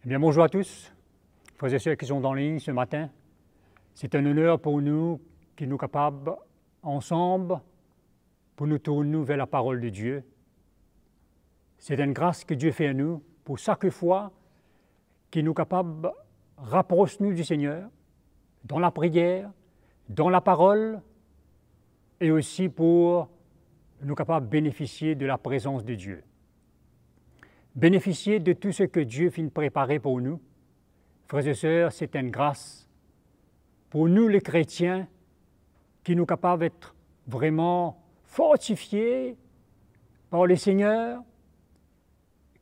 Eh bien, bonjour à tous, frères et sœurs qui sont en ligne ce matin. C'est un honneur pour nous qui nous capables, ensemble, pour nous tourner vers la parole de Dieu. C'est une grâce que Dieu fait à nous pour chaque fois qu'il nous capable rapprocher nous du Seigneur, dans la prière, dans la parole, et aussi pour nous capables bénéficier de la présence de Dieu. Bénéficier de tout ce que Dieu finit de préparer pour nous. Frères et sœurs, c'est une grâce pour nous les chrétiens qui nous capables d'être vraiment fortifiés par le Seigneur,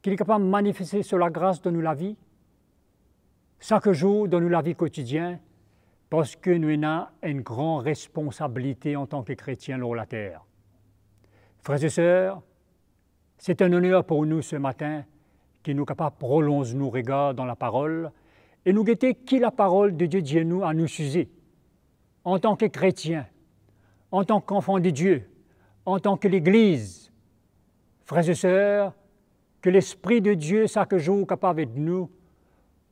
qui est capable de manifester sur la grâce de nous la vie, chaque jour de nous la vie quotidienne, parce que nous avons une grande responsabilité en tant que chrétiens sur la terre. Frères et sœurs, c'est un honneur pour nous ce matin que nous capables de prolonger nos regards dans la parole et nous guetter qui la parole de Dieu dit nous à nous user en tant que chrétiens, en tant qu'enfants de Dieu, en tant que l'Église. Frères et sœurs, que l'Esprit de Dieu chaque jour est capable de nous,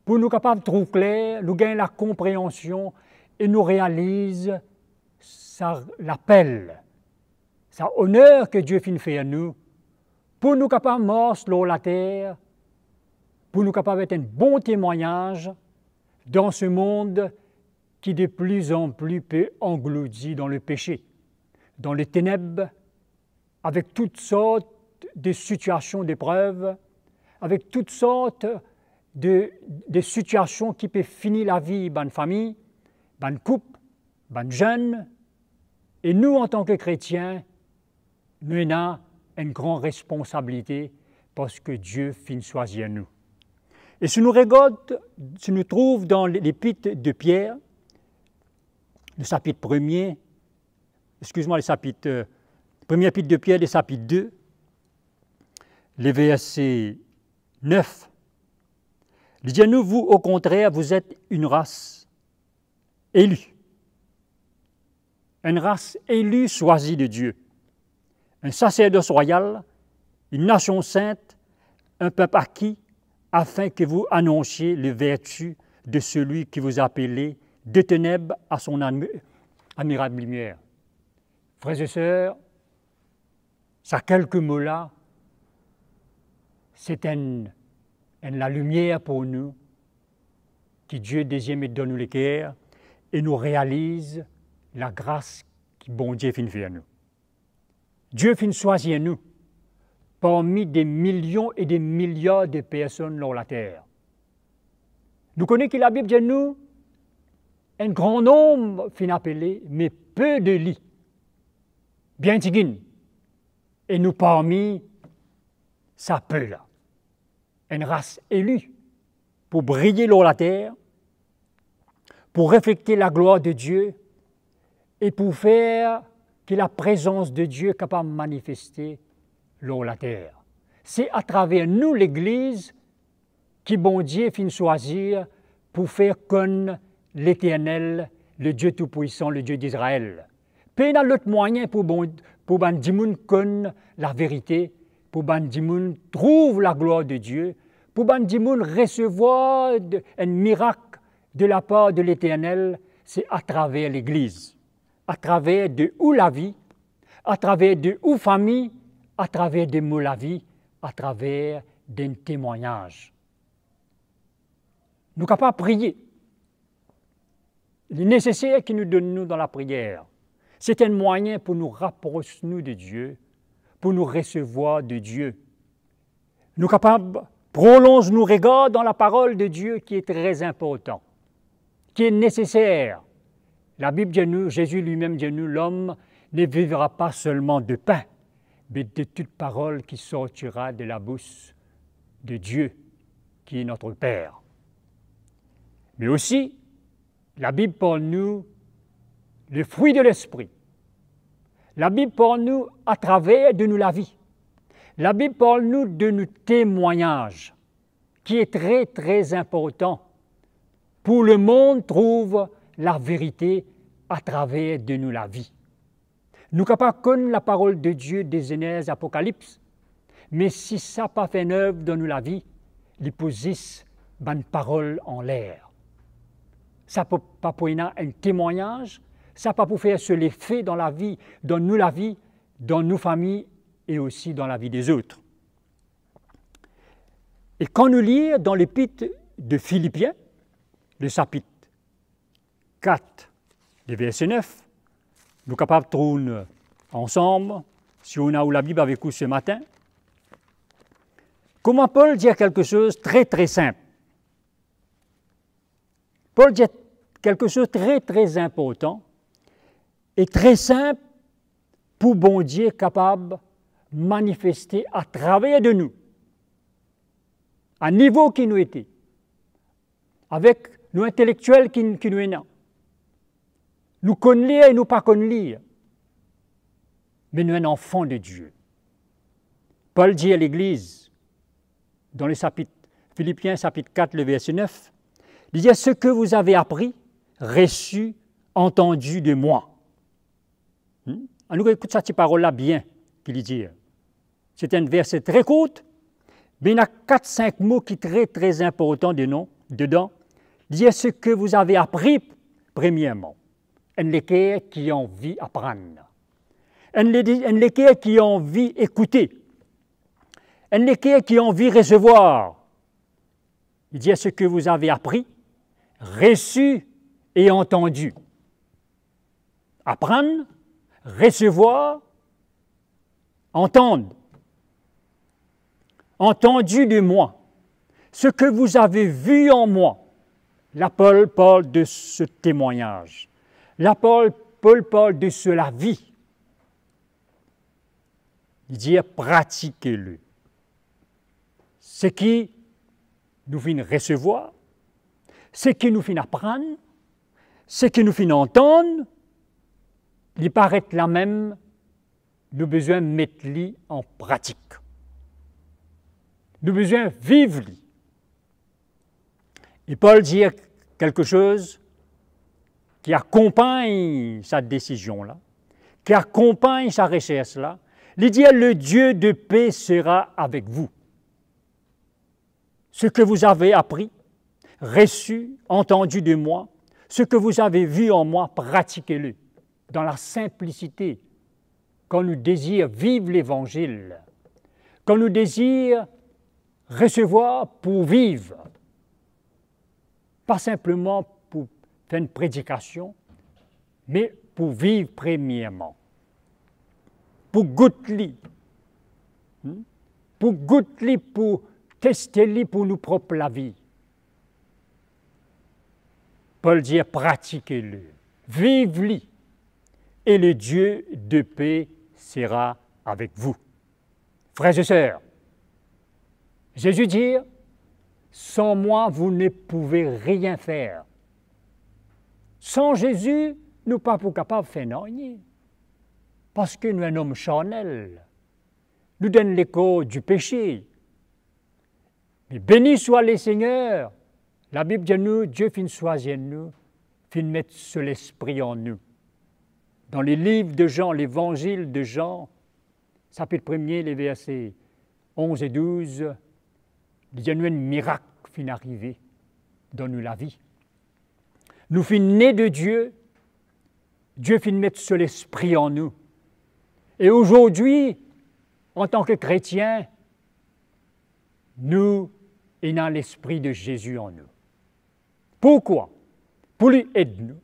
pour nous capables de trouver clair, nous gagner la compréhension et nous réalise l'appel, ça honneur que Dieu fait à nous, pour nous capables de marcher sur la terre, pour nous capables d'être un bon témoignage dans ce monde qui de plus en plus peut engloutir dans le péché, dans les ténèbres, avec toutes sortes de situations d'épreuves, avec toutes sortes de situations qui peuvent finir la vie d'une famille, d'une couple, d'un jeune. Et nous, en tant que chrétiens, nous avons une grande responsabilité parce que Dieu finit choisir nous. Et si nous regardons, si nous trouvons dans l'épître de Pierre, le chapitre 1er, le premier épître de Pierre, le chapitre 2, les versets 9, il dit à nous, vous, au contraire, vous êtes une race élue. Une race élue, choisie de Dieu. Un sacerdoce royal, une nation sainte, un peuple acquis, afin que vous annonciez les vertus de celui qui vous a appelé de ténèbres à son admirable lumière. Frères et sœurs, ces quelques mots-là, c'est la lumière pour nous, que Dieu désire mettre dans nous les cœurs et nous réalise la grâce que bon Dieu fait à nous. Dieu finit choisir nous parmi des millions et des milliards de personnes sur la terre. Nous connaissons que la Bible dit nous, un grand nombre finit appelé, mais peu de lits. Bien tigine. Et nous parmi, ça peut là. Une race élue pour briller sur la terre, pour refléter la gloire de Dieu et pour faire que la présence de Dieu est capable de manifester sur la terre. C'est à travers nous, l'Église, qui bon Dieu finit choisir pour faire comme l'Éternel, le Dieu Tout-Puissant, le Dieu d'Israël. Puis il y a l'autre moyen pour ban dimoun connaître la vérité, pour ban dimoun trouve la gloire de Dieu, pour ban dimoun recevoir un miracle de la part de l'Éternel, c'est à travers l'Église, à travers de où la vie, à travers de où famille, à travers des mots la vie, à travers d'un témoignage. Nous sommes capables de prier. Il est nécessaire qu'il nous donne nous dans la prière. C'est un moyen pour nous rapprocher nous de Dieu, pour nous recevoir de Dieu. Nous sommes capables de prolonger nos regards dans la parole de Dieu qui est très important, qui est nécessaire. La Bible dit nous, Jésus lui-même dit nous, l'homme ne vivra pas seulement de pain, mais de toute parole qui sortira de la bouche de Dieu, qui est notre Père. Mais aussi, la Bible parle nous le fruit de l'Esprit. La Bible parle nous à travers de nous la vie. La Bible parle nous de nos témoignages, qui est très, très important. Pour le monde trouve la vérité à travers de nous la vie. Nous ne pouvons pas connaître la parole de Dieu des Genèse, Apocalypse, mais si ça n'a pas fait œuvre dans nous la vie, l'hyposis une parole en l'air. Ça peut pas pour un témoignage, ça peut pas pour faire sur les faits dans la vie, dans nos familles et aussi dans la vie des autres. Et quand nous lisons dans l'épître de Philippiens, le chapitre 4, le verset 9, nous sommes capables de trouver ensemble, si on a eu la Bible avec nous ce matin, comment Paul dit quelque chose de très très simple. Paul dit quelque chose de très très important et très simple pour bon Dieu capable de manifester à travers de nous, à niveau qui nous était, avec nos intellectuels qui nous sont. Nous connaissons lire et nous pas connaissons lire, mais nous sommes enfants de Dieu. Paul dit à l'Église, dans le chapitre Philippiens, chapitre 4, le verset 9, il dit « Ce que vous avez appris, reçu, entendu de moi. » On nous écoute cette parole-là bien, qu'il dit. C'est un verset très court, mais il y a 4-5 mots qui sont très, très importants dedans. Il dit « Ce que vous avez appris, premièrement. » Un lesquels qui ont envie d'apprendre. Un lesquels qui ont envie d'écouter. Un lesquels qui ont envie de recevoir. Il dit « Ce que vous avez appris, reçu et entendu. » Apprendre, recevoir, entendre. Entendu de moi. Ce que vous avez vu en moi. Là, Paul parle de ce témoignage. Là, Paul parle de cela vie. Il dit pratiquez-le. Ce qui nous fait recevoir, ce qui nous fait apprendre, ce qui nous fait entendre, il paraît là même, nous avons besoin de mettre en pratique. Nous avons besoin de vivre. Et Paul dit quelque chose qui accompagne sa décision-là, qui accompagne sa recherche-là. Il dit « Le Dieu de paix sera avec vous. » Ce que vous avez appris, reçu, entendu de moi, ce que vous avez vu en moi, pratiquez-le dans la simplicité. Quand nous désirons vivre l'Évangile, quand nous désirons recevoir pour vivre, pas simplement pour faire une prédication, mais pour vivre premièrement, pour goûter, pour tester pour nous propres la vie. Paul dit pratiquez-le, vivez-le, et le Dieu de paix sera avec vous. Frères et sœurs, Jésus dit sans moi, vous ne pouvez rien faire. Sans Jésus, nous ne sommes pas capables de faire rien. Parce que nous sommes un homme charnel. Nous donne l'écho du péché. Mais béni soit le Seigneur. La Bible dit nous, Dieu fin choisir nous, fin mettre sur l'esprit en nous. Dans les livres de Jean, l'évangile de Jean, chapitre 1er, les versets 11 et 12, il y a un miracle fin arrivé dans nous la vie. Nous fin nés de Dieu, Dieu fin mettre sur l'esprit en nous. Et aujourd'hui, en tant que chrétiens, nous ayons l'esprit de Jésus en nous. Pourquoi? Pour lui aider nous.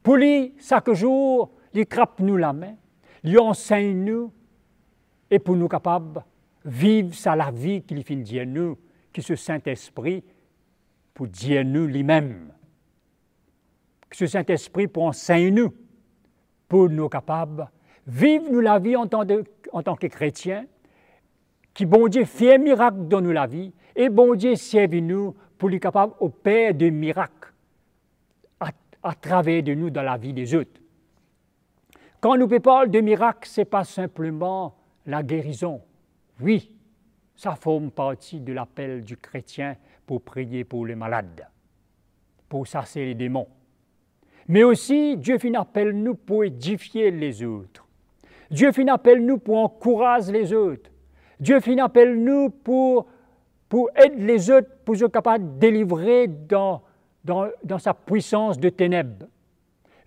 Pour lui, chaque jour, il crappe nous la main, il enseigne nous, et pour nous capables de vivre ça la vie qu'il fait dire nous, qui ce Saint-Esprit, pour dire nous lui-même. Que ce Saint-Esprit pour enseigner nous, pour nous capables de vivre nous la vie en tant que chrétiens, qui bon Dieu fait un miracle dans nous la vie, et bon Dieu serve nous pour lui capable au Père de miracles à travers de nous dans la vie des autres. Quand nous parlons de miracles, ce n'est pas simplement la guérison. Oui, ça forme partie de l'appel du chrétien pour prier pour les malades, pour chasser les démons. Mais aussi, Dieu fait un appel nous pour édifier les autres. Dieu fait un appel nous pour encourager les autres. Dieu fait un appel nous pour aider les autres pour être capable de délivrer dans sa puissance de ténèbres.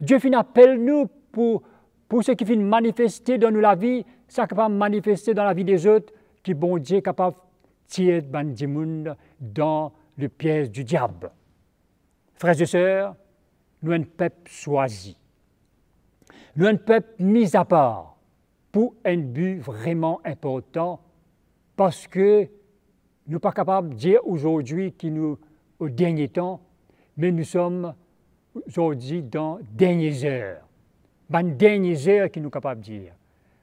Dieu fin appelle nous pour ce qui finit manifester dans nous la vie, ça capable de manifester dans la vie des autres, qui bon Dieu est capable de tirer du monde dans le piège du diable. Frères et sœurs, nous sommes un peuple choisi. Nous sommes un peuple mis à part pour un but vraiment important, parce que nous ne sommes pas capables de dire aujourd'hui que nous, au dernier temps, mais nous sommes aujourd'hui dans les dernières heures. Dans les dernières heures que nous sommes capables de dire.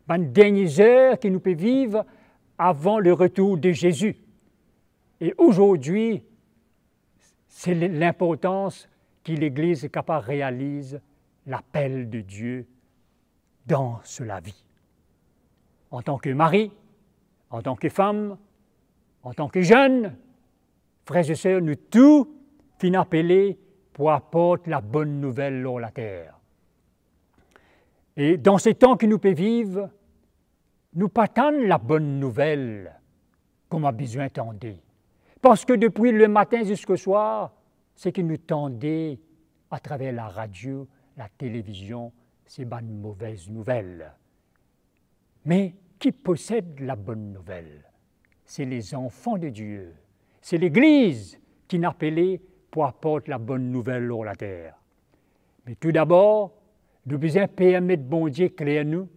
Dans les dernières heures que nous pouvons vivre avant le retour de Jésus. Et aujourd'hui, c'est l'importance que l'Église est capable de réaliser l'appel de Dieu dans la vie. En tant que mari, en tant que femme, en tant que jeune, frères et sœurs, nous tous finissons appelés pour apporter la bonne nouvelle sur la terre. Et dans ces temps que nous pouvons vivre, nous pas attendre la bonne nouvelle comme a besoin d'entendre. Parce que depuis le matin jusqu'au soir, c'est que nous tendons à travers la radio, la télévision, ces bonnes mauvaises nouvelles. Mais qui possède la bonne nouvelle? C'est les enfants de Dieu. C'est l'Église qui n'a appelé pour apporter la bonne nouvelle sur la terre. Mais tout d'abord, nous devons permettre bon Dieu clair nous,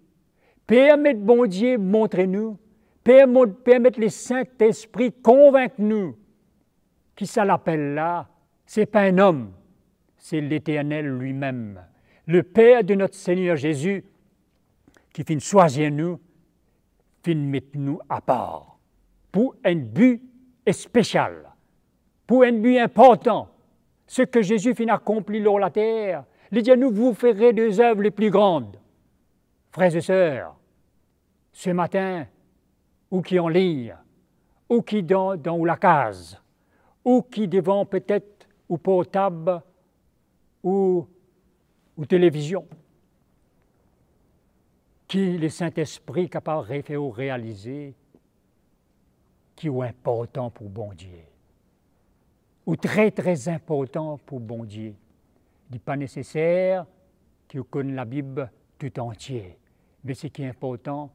permettre bon Dieu montrer nous, permettre le Saint-Esprit convaincre nous qui ça l'appelle là, ce n'est pas un homme, c'est l'Éternel lui-même, le Père de notre Seigneur Jésus, qui finit choisir nous, finit mettre nous à part, pour un but spécial, pour un but important, ce que Jésus finit accompli sur la terre. Il dit à nous, vous ferez des œuvres les plus grandes. Frères et sœurs, ce matin, ou qui en lit, ou qui dans la case, ou qui devant peut-être ou portable, ou télévision, qui le Saint-Esprit est capable de faire réaliser, qui est important pour bon Dieu, ou très très important pour bon Dieu. Il n'est pas nécessaire qu'il connaisse la Bible tout entière, mais ce qui est important,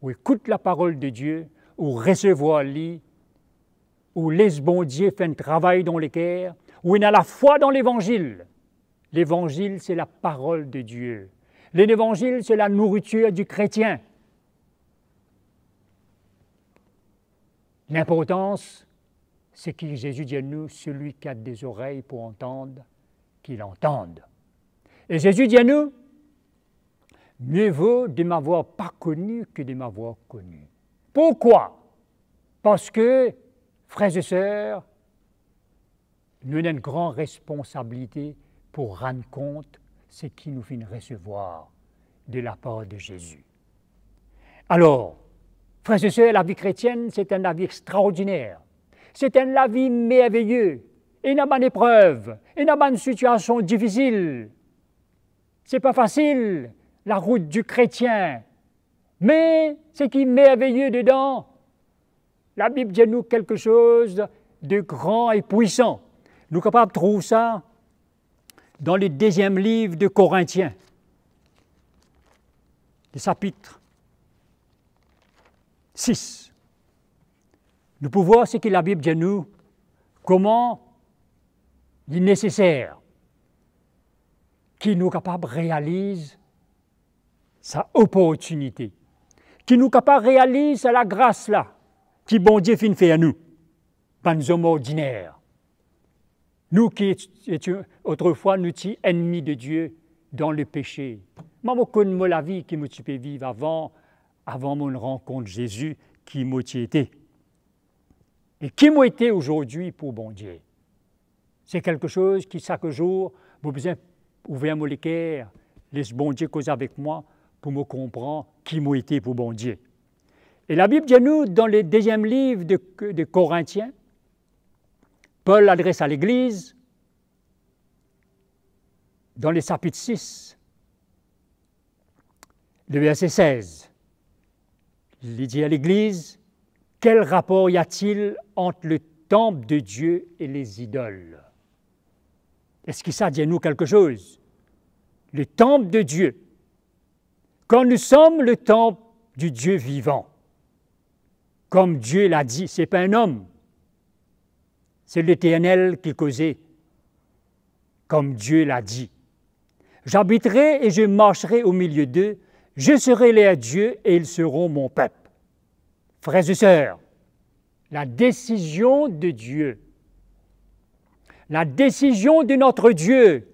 ou écoute la parole de Dieu, ou recevoir l'y, ou laisse bon Dieu faire un travail dans les cœurs, ou il a la foi dans l'Évangile. L'Évangile, c'est la parole de Dieu. L'Évangile, c'est la nourriture du chrétien. L'importance, c'est que Jésus dit à nous, celui qui a des oreilles pour entendre, qu'il entende. Et Jésus dit à nous, mieux vaut de m'avoir pas connu que de m'avoir connu. Pourquoi? Parce que, frères et sœurs, nous avons une grande responsabilité pour rendre compte ce qui nous fait recevoir de la part de Jésus. Alors, frères et sœurs, la vie chrétienne, c'est un vie extraordinaire. C'est un vie merveilleux. Il n'y a pas d'épreuve, il n'y a pas de situation difficile. Ce n'est pas facile, la route du chrétien. Mais ce qui est merveilleux dedans, la Bible dit à nous quelque chose de grand et puissant. Nous sommes capables de trouver ça dans le 2e livre de Corinthiens, le chapitre 6. Nous pouvons voir ce que la Bible dit à nous, comment il est nécessaire qu'il nous capable de réaliser sa opportunité, qu'il nous capable de réaliser la grâce là, qui bon Dieu fin fait à nous, pas nous hommes ordinaires. Nous qui étions autrefois nous étions ennemis de Dieu dans le péché. Moi, je connais la vie qui me peux vivre avant mon rencontre Jésus, qui m'a été. Et qui m'a été aujourd'hui pour bon Dieu. C'est quelque chose qui, chaque jour, j'ai besoin d'ouvrir mon cœur, laisse bon Dieu causer avec moi pour me comprendre qui m'a été pour bon Dieu. Et la Bible dit à nous, dans le 2e livre de Corinthiens, Paul adresse à l'Église, dans le chapitre 6, le verset 16. Il dit à l'Église, quel rapport y a-t-il entre le temple de Dieu et les idoles. Est-ce que ça dit à nous quelque chose? Le temple de Dieu. Quand nous sommes le temple du Dieu vivant, comme Dieu l'a dit, ce n'est pas un homme, c'est l'Éternel qui causait, comme Dieu l'a dit. J'habiterai et je marcherai au milieu d'eux, je serai leur Dieu et ils seront mon peuple. Frères et sœurs, la décision de Dieu, la décision de notre Dieu,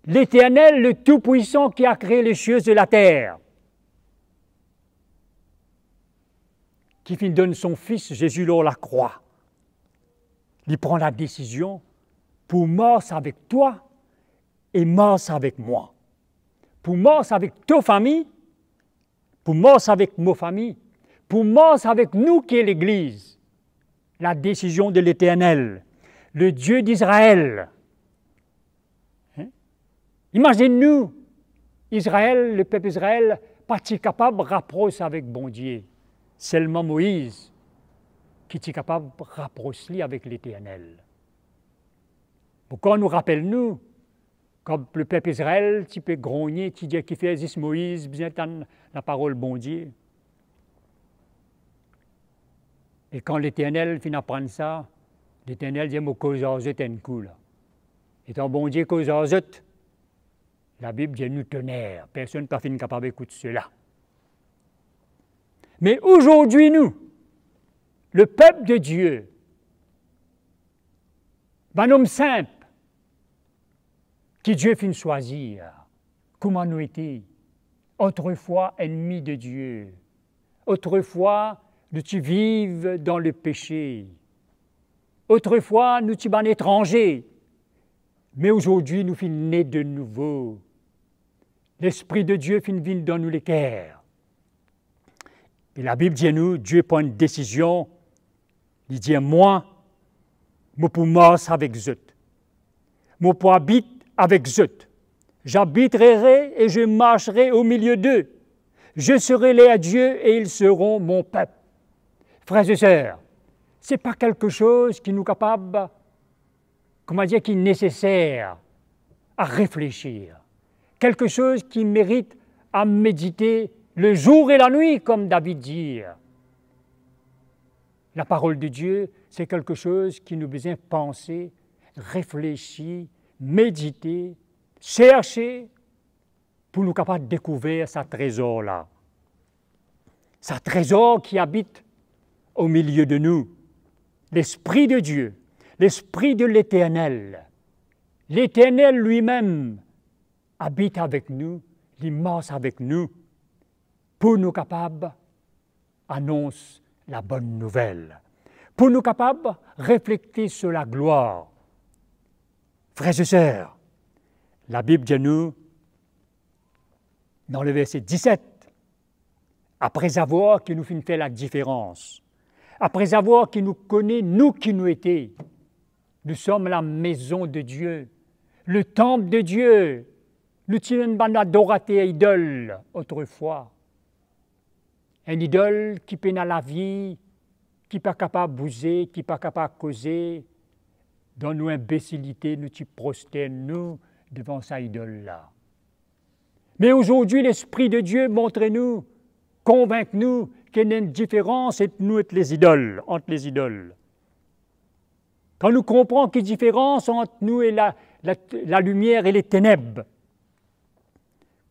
l'Éternel, le Tout-Puissant qui a créé les choses de la terre, qui donne son Fils Jésus sur la croix. Il prend la décision pour mourir avec toi et mourir avec moi. Pour mourir avec ta famille, pour mourir avec ma famille, pour mourir avec nous qui est l'Église. La décision de l'Éternel, le Dieu d'Israël. Imagine-nous, Israël, le peuple Israël, pas capable de rapprocher avec bon Dieu. Seulement Moïse qui est capable de rapprocher avec l'Éternel. Pourquoi nous rappelle-nous, comme le peuple Israël, tu peux grogner, tu dis qu'il fait Moïse, bien la parole bon Dieu. Et quand l'Éternel finit apprendre ça, l'Éternel dit, moi, cause à zut un coup, là. Et ton bon Dieu, cause à zut, la Bible dit, nous tonnerre. Personne n'est pas fini capable d'écouter cela. Mais aujourd'hui, nous, le peuple de Dieu, un homme simple, qui Dieu finit choisir, comment nous étions, autrefois ennemis de Dieu, autrefois nous vivions dans le péché, autrefois nous étions étrangers, mais aujourd'hui nous finissons nés de nouveau. L'Esprit de Dieu finit venir dans nous les cœurs. Et la Bible dit à nous, Dieu prend une décision, il dit, moi pour mourir avec Zut, moi pour habiter avec Zut, j'habiterai et je marcherai au milieu d'eux, je serai leur Dieu et ils seront mon peuple. Frères et sœurs, ce n'est pas quelque chose qui nous est capable, comment dire, qui est nécessaire à réfléchir, quelque chose qui mérite à méditer le jour et la nuit, comme David dit. La parole de Dieu, c'est quelque chose qui nous besoin penser, réfléchir, méditer, chercher, pour nous capables de découvrir ce trésor-là. Ce trésor qui habite au milieu de nous, l'Esprit de Dieu, l'Esprit de l'Éternel. L'Éternel lui-même habite avec nous, il marche avec nous, pour nous capables annoncer la bonne nouvelle, pour nous capables réfléchir sur la gloire. Frères et sœurs, la Bible dit nous, dans le verset 17, après avoir qu'il nous fait la différence, après avoir qu'il nous connaît, nous qui nous étions, nous sommes la maison de Dieu, le temple de Dieu, nous sommes une adorateur idole autrefois. Un idole qui peine à la vie, qui n'est pas capable de bouger, qui n'est pas capable de causer. Dans nos imbécilités, nous nous prosternons devant sa idole-là. Mais aujourd'hui, l'Esprit de Dieu montre-nous, convainc-nous qu'il y a une différence entre nous et les idoles, entre les idoles. Quand nous comprenons qu'il y a une différence entre nous et la lumière et les ténèbres,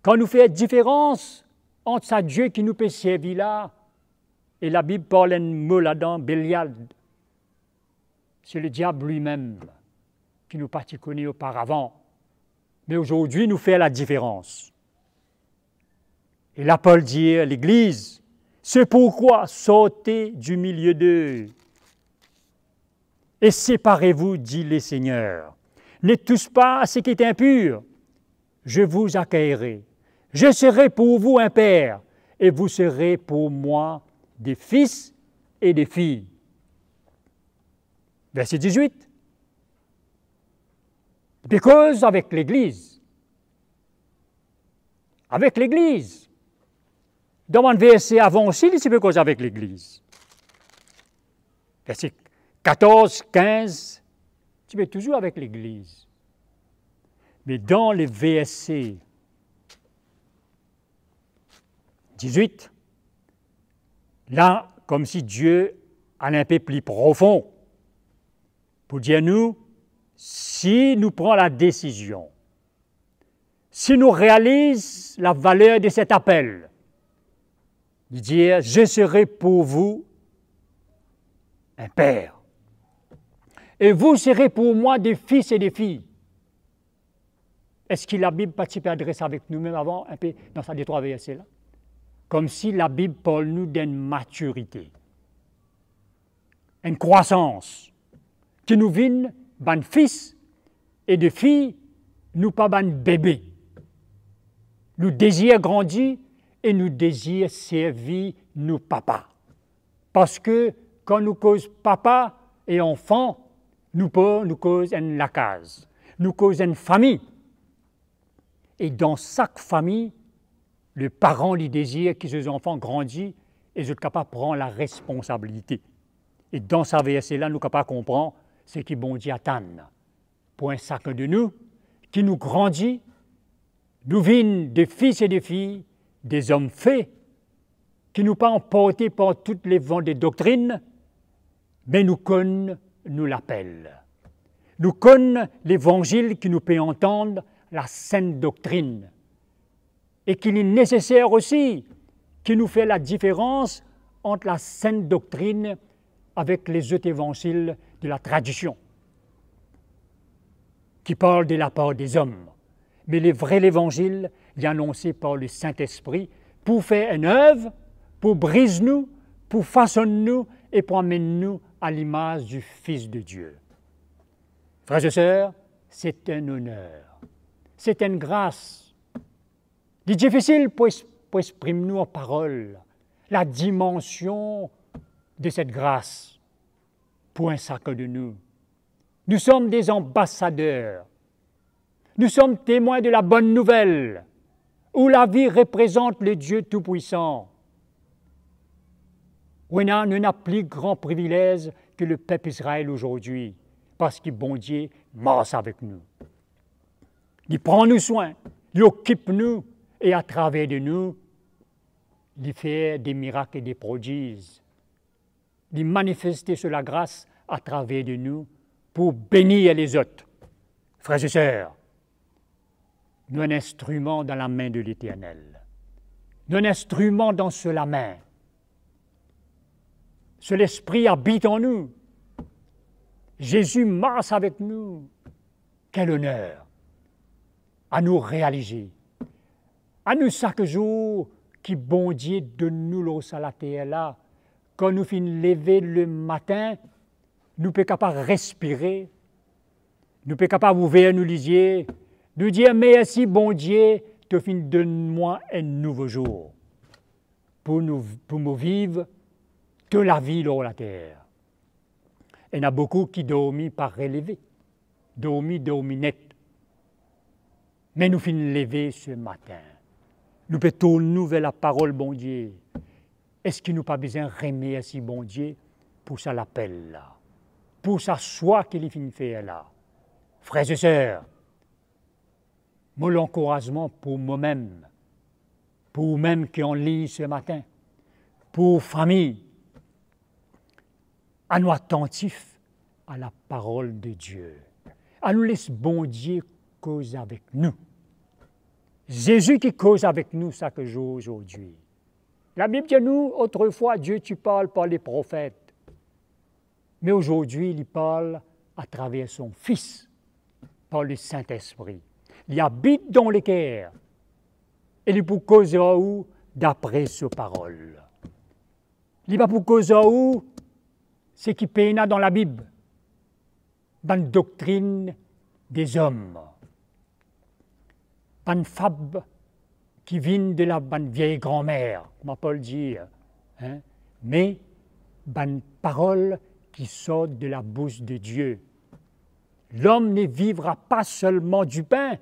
quand nous faisons différence entre ce Dieu qui nous peut servir là, et la Bible parle un mot là-dedans, Bélial, c'est le diable lui-même qui nous pas connu auparavant. Mais aujourd'hui, nous fait la différence. Et là, Paul dit à l'Église, c'est pourquoi sortez du milieu d'eux et séparez-vous, dit le Seigneur. N'êtes tous pas à ce qui est impur, je vous accueillerai. Je serai pour vous un père, et vous serez pour moi des fils et des filles. Verset 18. Because avec l'Église, dans un verset avant aussi, il dit because avec l'Église. Verset 14, 15, tu es toujours avec l'Église. Mais dans les VSC 18, là, comme si Dieu allait un peu plus profond pour dire nous, si nous prenons la décision, si nous réalisons la valeur de cet appel, de dire je serai pour vous un père, et vous serez pour moi des fils et des filles. Est-ce que la Bible participe à adresser avec nous-mêmes avant, un peu dans ces trois versets-là? Comme si la Bible parle nous d'une maturité, une croissance, qui nous vient ban fils et de filles, nous pas ban bébé. Nous désirons grandir et nous désirons servir nos papas. Parce que quand nous causons papa et enfant, nous causons une lacase, nous causons une famille. Et dans chaque famille, le parent lui désire que ses enfants grandissent et sont capables de prendre la responsabilité. Et dans ce verset-là, nous sommes capables de comprendre ce qui bon Dieu attend. Pour un chacun de nous, qui nous grandit, nous vînes des fils et des filles, des hommes faits, qui nous pas emportés par toutes les vents des doctrines, mais nous connaissons, nous l'appellent. Nous connaissons l'Évangile qui nous peut entendre la sainte doctrine, et qu'il est nécessaire aussi, qui nous fait la différence entre la sainte doctrine avec les autres évangiles de la tradition, qui parlent de la part des hommes. Mais le vrai évangile est annoncé par le Saint-Esprit pour faire une œuvre, pour briser nous, pour façonner nous et pour amener nous à l'image du Fils de Dieu. Frères et sœurs, c'est un honneur, c'est une grâce. C'est difficile pour exprimer nous en parole la dimension de cette grâce pour un chacun de nous. Nous sommes des ambassadeurs. Nous sommes témoins de la bonne nouvelle, où la vie représente le Dieu Tout-Puissant. Nous n'avons plus grand privilège que le peuple Israël aujourd'hui, parce que bon Dieu marche avec nous. Il prend nous soin, il occupe nous, et à travers de nous, il fait des miracles et des prodiges. Il manifeste sur la grâce à travers de nous pour bénir les autres. Frères et sœurs, nous sommes un instrument dans la main de l'Éternel. Nous sommes un instrument dans la main. Ce l'Esprit habite en nous. Jésus marche avec nous. Quel honneur à nous réaliser. À nous chaque jour qui bon Dieu de nous l'eau à la terre là. Quand nous finissons lever le matin, nous sommes capables de respirer. Nous sommes capables d'ouvrir nos yeux, de dire merci bon Dieu, tu fin donne-moi un nouveau jour pour me vivre de la vie sur la terre. Il y en a beaucoup qui dorment par relevé, dorment net. Mais nous finissons lever ce matin. Nous pouvons tourner vers la parole bon Dieu. Est-ce qu'il nous pas besoin de remercier bon Dieu pour ça l'appel là, pour sa choix qu'il finit faire là? Frères et sœurs, mon encouragement pour moi-même, pour vous-même qui en lit ce matin, pour famille, à nous attentifs à la parole de Dieu, à nous laisser bon Dieu cause avec nous. Jésus qui cause avec nous chaque jour aujourd'hui. La Bible dit nous, autrefois, Dieu, tu parles par les prophètes. Mais aujourd'hui, il parle à travers son Fils, par le Saint-Esprit. Il habite dans les cœurs. Et il pour causer où d'après ses paroles. Il va pour causer où ce qui peine dans la Bible, dans la doctrine des hommes, dans une fable qui vient de la vieille grand-mère, comme Paul dit, hein? Mais dans une parole qui sort de la bouche de Dieu. L'homme ne vivra pas seulement du pain,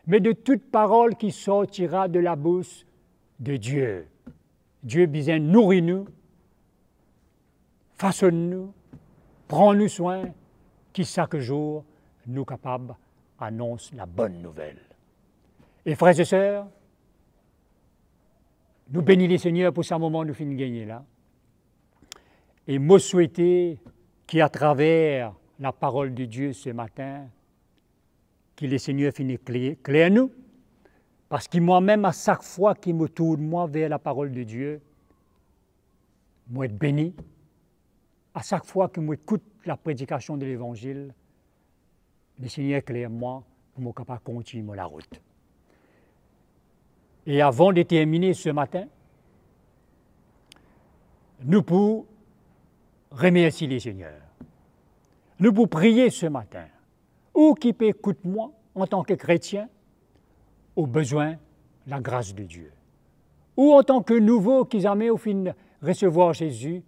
mais de toute parole qui sortira de la bouche de Dieu. Dieu bien nourrit nous, façonne nous, prends-nous soin, qui chaque jour nous capables annonce la bonne nouvelle. Et frères et sœurs, nous bénissons les Seigneurs pour ce moment nous finissons de gagner là. Et moi souhaiter qu'à travers la parole de Dieu ce matin, que le Seigneur finisse clair nous, parce que moi-même, à chaque fois qu'il me tourne moi vers la parole de Dieu, moi être béni. À chaque fois que moi écoute la prédication de l'Évangile, le Seigneur éclaire moi pour me capable de continuer la route. Et avant de terminer ce matin, nous pouvons remercier les Seigneurs. Nous pouvons prier ce matin. Ou qui peut écouter moi en tant que chrétien, au besoin de la grâce de Dieu. Ou en tant que nouveau qui jamais au fin de recevoir Jésus,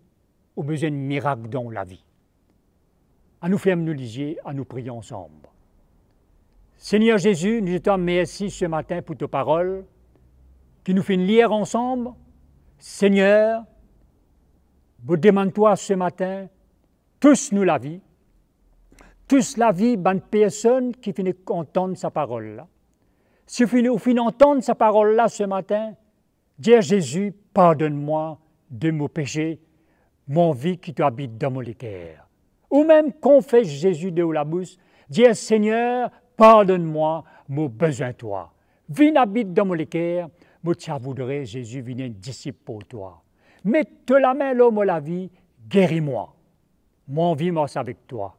au besoin de miracles dans la vie. À nous faire nous lisier, à nous prier ensemble. Seigneur Jésus, nous te remercions ce matin pour ta parole, qui nous fait lire ensemble. Seigneur, vous demande-toi ce matin, tous nous la vie, tous la vie d'une personne qui finit entendre sa parole là. Si vous finissez d'entendre sa parole là ce matin, dis Jésus, pardonne-moi de mon péché, mon vie qui t'habite dans mon cœur. Ou même confesse Jésus de la bouche, dis Seigneur, pardonne-moi, mon besoin de toi. Viens habite dans mon cœur, moi tu voudrais Jésus vienne disciple pour toi. Mets-te la main l'homme la vie, guéris-moi. Mon vie marche avec toi.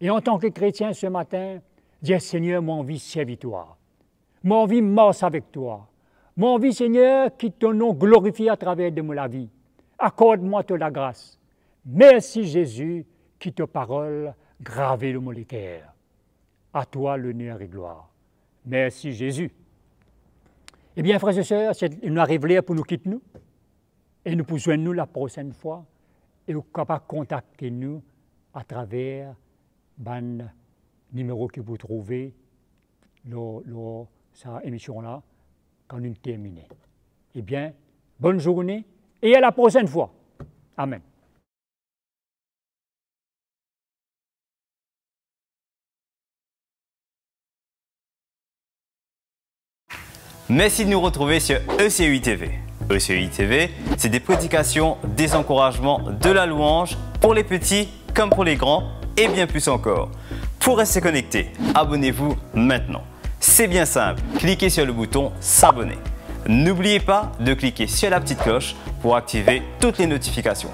Et en tant que chrétien ce matin, dis Seigneur, mon vie servit toi. Mon vie marche avec toi. Mon vie, Seigneur, qui ton nom glorifie à travers de la vie. Accorde-moi de la grâce. Merci Jésus, qui ta parole gravée dans mon cœur. À toi l'honneur et gloire. Merci Jésus. Eh bien, frères et sœurs, il nous arrive là pour nous quitter nous. Et nous pouvons nous la prochaine fois. Et nous capable de contacter nous à travers le numéro que vous trouvez dans cette émission-là, quand nous terminons. Eh bien, bonne journée et à la prochaine fois. Amen. Merci de nous retrouver sur ECUI TV. ECUI TV, c'est des prédications, des encouragements, de la louange pour les petits comme pour les grands et bien plus encore. Pour rester connecté, abonnez-vous maintenant. C'est bien simple, cliquez sur le bouton s'abonner. N'oubliez pas de cliquer sur la petite cloche pour activer toutes les notifications.